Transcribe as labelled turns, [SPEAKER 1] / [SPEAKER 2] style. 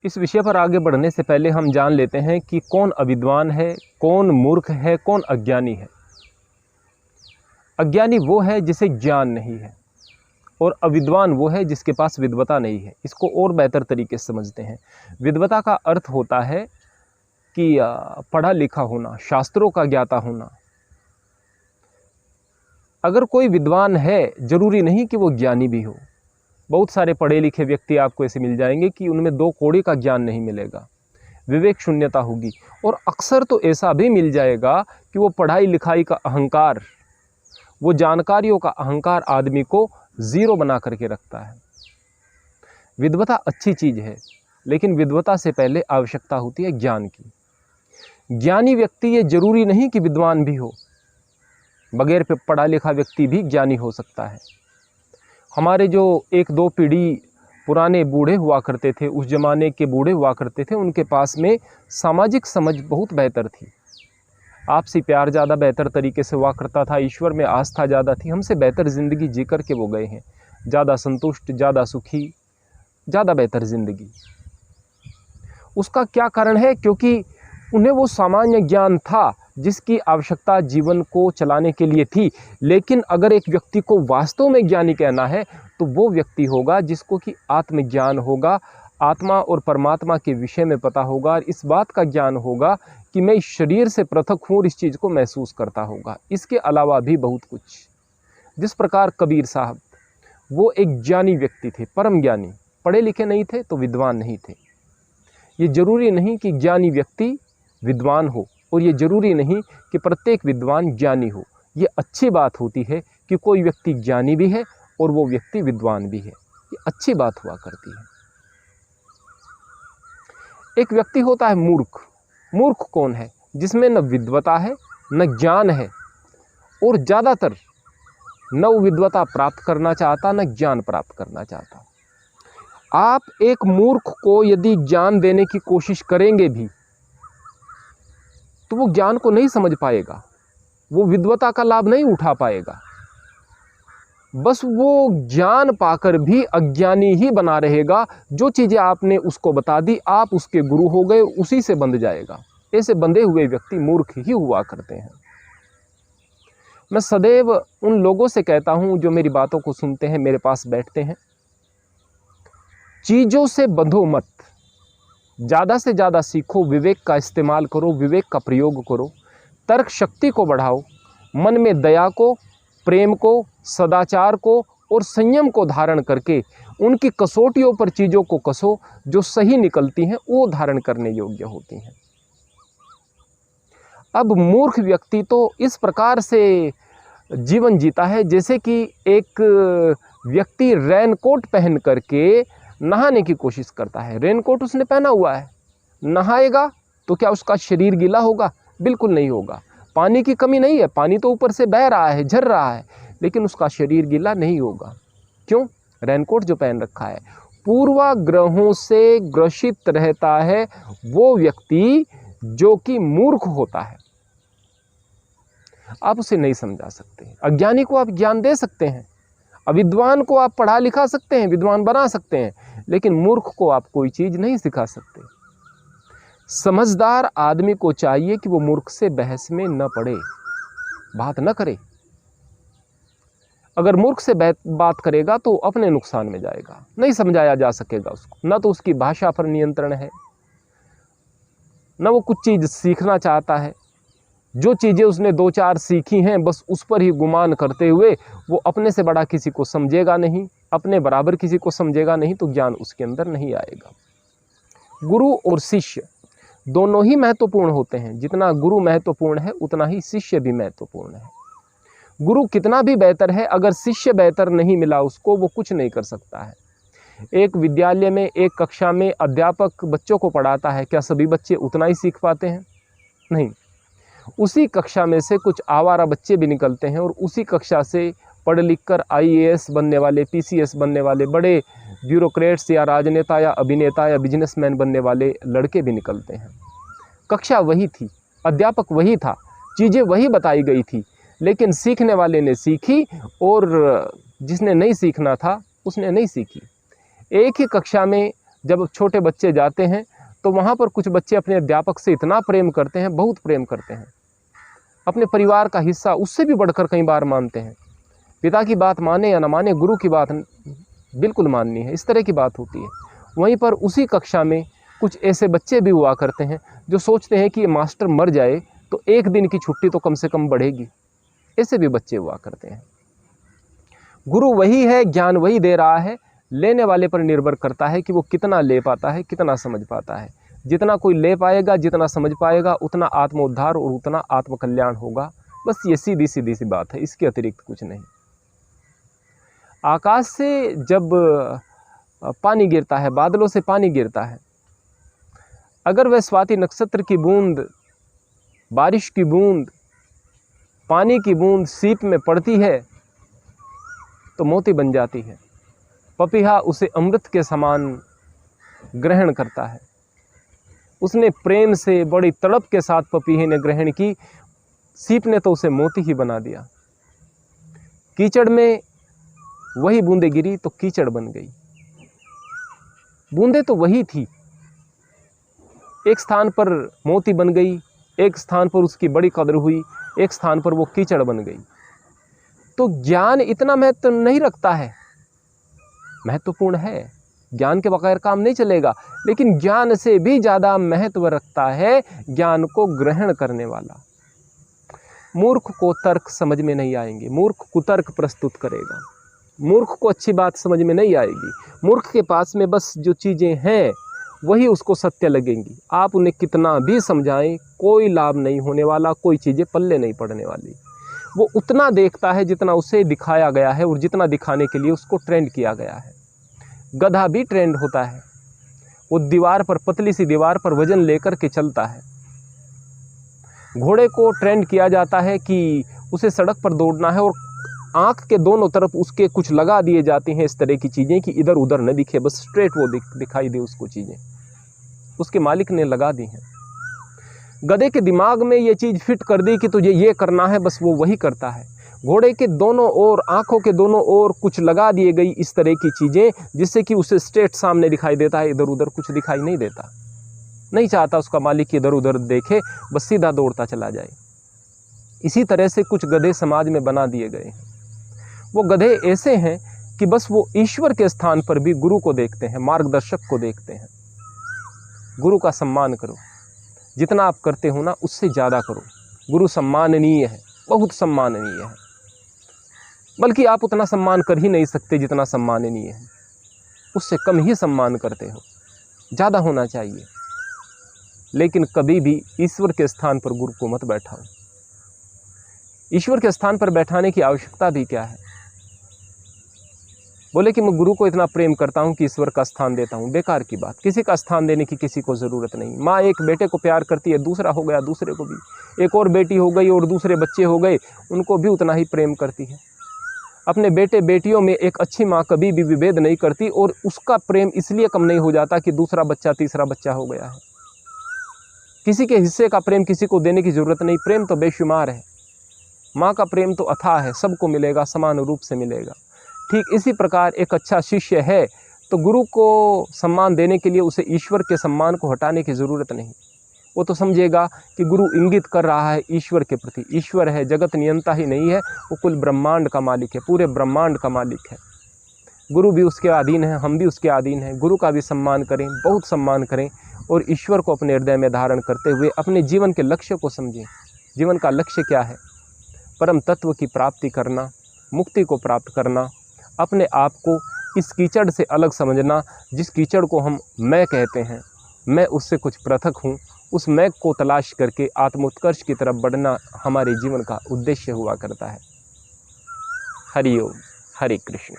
[SPEAKER 1] इस विषय पर आगे बढ़ने से पहले हम जान लेते हैं कि कौन अविद्वान है, कौन मूर्ख है, कौन अज्ञानी है। अज्ञानी वो है जिसे ज्ञान नहीं है और अविद्वान वो है जिसके पास विद्वता नहीं है। इसको और बेहतर तरीके से समझते हैं। विद्वता का अर्थ होता है कि पढ़ा लिखा होना, शास्त्रों का ज्ञाता होना। अगर कोई विद्वान है, जरूरी नहीं कि वो ज्ञानी भी हो। बहुत सारे पढ़े लिखे व्यक्ति आपको ऐसे मिल जाएंगे कि उनमें दो कौड़ी का ज्ञान नहीं मिलेगा, विवेक शून्यता होगी। और अक्सर तो ऐसा भी मिल जाएगा कि वो पढ़ाई लिखाई का अहंकार, वो जानकारियों का अहंकार आदमी को जीरो बना करके रखता है। विद्वता अच्छी चीज़ है, लेकिन विद्वता से पहले आवश्यकता होती है ज्ञान की। ज्ञानी व्यक्ति ये जरूरी नहीं कि विद्वान भी हो, बगैर पढ़ा लिखा व्यक्ति भी ज्ञानी हो सकता है। हमारे जो एक दो पीढ़ी पुराने बूढ़े हुआ करते थे, उस जमाने के बूढ़े हुआ करते थे, उनके पास में सामाजिक समझ बहुत बेहतर थी। आपसी प्यार ज़्यादा बेहतर तरीके से हुआ करता था, ईश्वर में आस्था ज़्यादा थी। हमसे बेहतर ज़िंदगी जी कर के वो गए हैं, ज़्यादा संतुष्ट, ज़्यादा सुखी, ज़्यादा बेहतर ज़िंदगी। उसका क्या कारण है? क्योंकि उन्हें वो सामान्य ज्ञान था जिसकी आवश्यकता जीवन को चलाने के लिए थी। लेकिन अगर एक व्यक्ति को वास्तव में ज्ञानी कहना है तो वो व्यक्ति होगा जिसको कि आत्मज्ञान होगा, आत्मा और परमात्मा के विषय में पता होगा और इस बात का ज्ञान होगा कि मैं इस शरीर से पृथक हूँ और इस चीज़ को महसूस करता होगा। इसके अलावा भी बहुत कुछ। जिस प्रकार कबीर साहब, वो एक ज्ञानी व्यक्ति थे, परम ज्ञानी, पढ़े लिखे नहीं थे तो विद्वान नहीं थे। ये जरूरी नहीं कि ज्ञानी व्यक्ति विद्वान हो और ये जरूरी नहीं कि प्रत्येक विद्वान ज्ञानी हो। ये अच्छी बात होती है कि कोई व्यक्ति ज्ञानी भी है और वो व्यक्ति विद्वान भी है, ये अच्छी बात हुआ करती है। एक व्यक्ति होता है मूर्ख। मूर्ख कौन है? जिसमें न विद्वता है, न ज्ञान है और ज़्यादातर न वो विद्वता प्राप्त करना चाहता, न ज्ञान प्राप्त करना चाहता। आप एक मूर्ख को यदि ज्ञान देने की कोशिश करेंगे भी तो वो ज्ञान को नहीं समझ पाएगा, वो विद्वता का लाभ नहीं उठा पाएगा। बस वो ज्ञान पाकर भी अज्ञानी ही बना रहेगा। जो चीज़ें आपने उसको बता दी, आप उसके गुरु हो गए, उसी से बंध जाएगा। ऐसे बंधे हुए व्यक्ति मूर्ख ही हुआ करते हैं। मैं सदैव उन लोगों से कहता हूँ जो मेरी बातों को सुनते हैं, मेरे पास बैठते हैं, चीज़ों से बंधो मत, ज़्यादा से ज़्यादा सीखो, विवेक का इस्तेमाल करो, विवेक का प्रयोग करो, तर्क शक्ति को बढ़ाओ, मन में दया को, प्रेम को, सदाचार को और संयम को धारण करके उनकी कसौटियों पर चीज़ों को कसो। जो सही निकलती हैं वो धारण करने योग्य होती हैं। अब मूर्ख व्यक्ति तो इस प्रकार से जीवन जीता है जैसे कि एक व्यक्ति रेनकोट पहन करके नहाने की कोशिश करता है। रेनकोट उसने पहना हुआ है, नहाएगा तो क्या उसका शरीर गीला होगा? बिल्कुल नहीं होगा। पानी की कमी नहीं है, पानी तो ऊपर से बह रहा है, झर रहा है, लेकिन उसका शरीर गीला नहीं होगा। क्यों? रेनकोट जो पहन रखा है। पूर्वाग्रहों से ग्रसित रहता है वो व्यक्ति जो कि मूर्ख होता है। आप उसे नहीं समझा सकते। अज्ञानी को आप ज्ञान दे सकते हैं, अविद्वान को आप पढ़ा लिखा सकते हैं, विद्वान बना सकते हैं, लेकिन मूर्ख को आप कोई चीज़ नहीं सिखा सकते। समझदार आदमी को चाहिए कि वो मूर्ख से बहस में न पड़े, बात न करे। अगर मूर्ख से बात करेगा तो अपने नुकसान में जाएगा, नहीं समझाया जा सकेगा उसको। न तो उसकी भाषा पर नियंत्रण है, न वो कुछ चीज़ सीखना चाहता है। जो चीज़ें उसने दो चार सीखी हैं बस उस पर ही गुमान करते हुए वो अपने से बड़ा किसी को समझेगा नहीं, अपने बराबर किसी को समझेगा नहीं, तो ज्ञान उसके अंदर नहीं आएगा। गुरु और शिष्य दोनों ही महत्वपूर्ण होते हैं। जितना गुरु महत्वपूर्ण है उतना ही शिष्य भी महत्वपूर्ण है। गुरु कितना भी बेहतर है, अगर शिष्य बेहतर नहीं मिला उसको, वो कुछ नहीं कर सकता है। एक विद्यालय में, एक कक्षा में अध्यापक बच्चों को पढ़ाता है, क्या सभी बच्चे उतना ही सीख पाते हैं? नहीं। उसी कक्षा में से कुछ आवारा बच्चे भी निकलते हैं और उसी कक्षा से पढ़ लिख कर IAS बनने वाले, PCS बनने वाले, बड़े ब्यूरोक्रेट्स या राजनेता या अभिनेता या बिजनेसमैन बनने वाले लड़के भी निकलते हैं। कक्षा वही थी, अध्यापक वही था, चीज़ें वही बताई गई थी, लेकिन सीखने वाले ने सीखी और जिसने नहीं सीखना था उसने नहीं सीखी। एक ही कक्षा में जब छोटे बच्चे जाते हैं तो वहाँ पर कुछ बच्चे अपने अध्यापक से इतना प्रेम करते हैं, बहुत प्रेम करते हैं, अपने परिवार का हिस्सा उससे भी बढ़कर कई बार मानते हैं। पिता की बात माने या न माने, गुरु की बात बिल्कुल माननी है, इस तरह की बात होती है। वहीं पर उसी कक्षा में कुछ ऐसे बच्चे भी हुआ करते हैं जो सोचते हैं कि ये मास्टर मर जाए तो एक दिन की छुट्टी तो कम से कम बढ़ेगी। ऐसे भी बच्चे हुआ करते हैं। गुरु वही है, ज्ञान वही दे रहा है, लेने वाले पर निर्भर करता है कि वो कितना ले पाता है, कितना समझ पाता है। जितना कोई ले पाएगा, जितना समझ पाएगा, उतना आत्मोद्धार और उतना आत्मकल्याण होगा। बस ये सीधी सीधी सी बात है, इसके अतिरिक्त कुछ नहीं। आकाश से जब पानी गिरता है, बादलों से पानी गिरता है, अगर वह स्वाति नक्षत्र की बूंद, बारिश की बूंद, पानी की बूंद सीप में पड़ती है तो मोती बन जाती है। पपीहा उसे अमृत के समान ग्रहण करता है। उसने प्रेम से, बड़ी तड़प के साथ पपीहे ने ग्रहण की, सीप ने तो उसे मोती ही बना दिया। कीचड़ में वही बूंदें गिरी तो कीचड़ बन गई। बूंदें तो वही थी, एक स्थान पर मोती बन गई, एक स्थान पर उसकी बड़ी कदर हुई, एक स्थान पर वो कीचड़ बन गई। तो ज्ञान इतना महत्व नहीं रखता है, महत्वपूर्ण है, ज्ञान के बगैर काम नहीं चलेगा, लेकिन ज्ञान से भी ज़्यादा महत्व रखता है ज्ञान को ग्रहण करने वाला। मूर्ख को तर्क समझ में नहीं आएंगे, मूर्ख कुतर्क प्रस्तुत करेगा, मूर्ख को अच्छी बात समझ में नहीं आएगी। मूर्ख के पास में बस जो चीज़ें हैं वही उसको सत्य लगेंगी। आप उन्हें कितना भी समझाएं, कोई लाभ नहीं होने वाला, कोई चीज़ें पल्ले नहीं पड़ने वाली। वो उतना देखता है जितना उसे दिखाया गया है और जितना दिखाने के लिए उसको ट्रेंड किया गया है। गधा भी ट्रेंड होता है, वो दीवार पर, पतली सी दीवार पर वजन लेकर के चलता है। घोड़े को ट्रेंड किया जाता है कि उसे सड़क पर दौड़ना है और आँख के दोनों तरफ उसके कुछ लगा दिए जाते हैं इस तरह की चीज़ें कि इधर उधर न दिखे, बस स्ट्रेट वो दिखाई दे उसको। चीज़ें उसके मालिक ने लगा दी हैं। गधे के दिमाग में ये चीज़ फिट कर दी कि तुझे ये करना है, बस वो वही करता है। घोड़े के दोनों ओर, आँखों के दोनों ओर कुछ लगा दिए गई इस तरह की चीज़ें जिससे कि उसे स्ट्रेट सामने दिखाई देता है, इधर उधर कुछ दिखाई नहीं देता। नहीं चाहता उसका मालिक इधर उधर देखे, बस सीधा दौड़ता चला जाए। इसी तरह से कुछ गधे समाज में बना दिए गए हैं। वो गधे ऐसे हैं कि बस वो ईश्वर के स्थान पर भी गुरु को देखते हैं, मार्गदर्शक को देखते हैं। गुरु का सम्मान करो, जितना आप करते हो ना उससे ज़्यादा करो। गुरु सम्माननीय है, बहुत सम्माननीय है, बल्कि आप उतना सम्मान कर ही नहीं सकते जितना सम्माननीय है, उससे कम ही सम्मान करते हो, ज़्यादा होना चाहिए। लेकिन कभी भी ईश्वर के स्थान पर गुरु को मत बैठाओ। ईश्वर के स्थान पर बैठाने की आवश्यकता भी क्या है? बोले कि मैं गुरु को इतना प्रेम करता हूँ कि ईश्वर का स्थान देता हूँ, बेकार की बात। किसी का स्थान देने की किसी को ज़रूरत नहीं। माँ एक बेटे को प्यार करती है, दूसरा हो गया दूसरे को भी, एक और बेटी हो गई और दूसरे बच्चे हो गए, उनको भी उतना ही प्रेम करती है। अपने बेटे बेटियों में एक अच्छी माँ कभी भी विभेद नहीं करती और उसका प्रेम इसलिए कम नहीं हो जाता कि दूसरा बच्चा तीसरा बच्चा हो गया है। किसी के हिस्से का प्रेम किसी को देने की ज़रूरत नहीं, प्रेम तो बेशुमार है। माँ का प्रेम तो अथाह है, सबको मिलेगा, समान रूप से मिलेगा। ठीक इसी प्रकार एक अच्छा शिष्य है तो गुरु को सम्मान देने के लिए उसे ईश्वर के सम्मान को हटाने की ज़रूरत नहीं। वो तो समझेगा कि गुरु इंगित कर रहा है ईश्वर के प्रति। ईश्वर है, जगत नियंता ही नहीं है, वो कुल ब्रह्मांड का मालिक है, पूरे ब्रह्मांड का मालिक है। गुरु भी उसके अधीन है, हम भी उसके अधीन हैं। गुरु का भी सम्मान करें, बहुत सम्मान करें और ईश्वर को अपने हृदय में धारण करते हुए अपने जीवन के लक्ष्य को समझें। जीवन का लक्ष्य क्या है? परम तत्व की प्राप्ति करना, मुक्ति को प्राप्त करना, अपने आप को इस कीचड़ से अलग समझना, जिस कीचड़ को हम मैं कहते हैं। मैं उससे कुछ पृथक हूँ, उस मैं को तलाश करके आत्मोत्कर्ष की तरफ बढ़ना हमारे जीवन का उद्देश्य हुआ करता है। हरि ओम, हरे कृष्ण।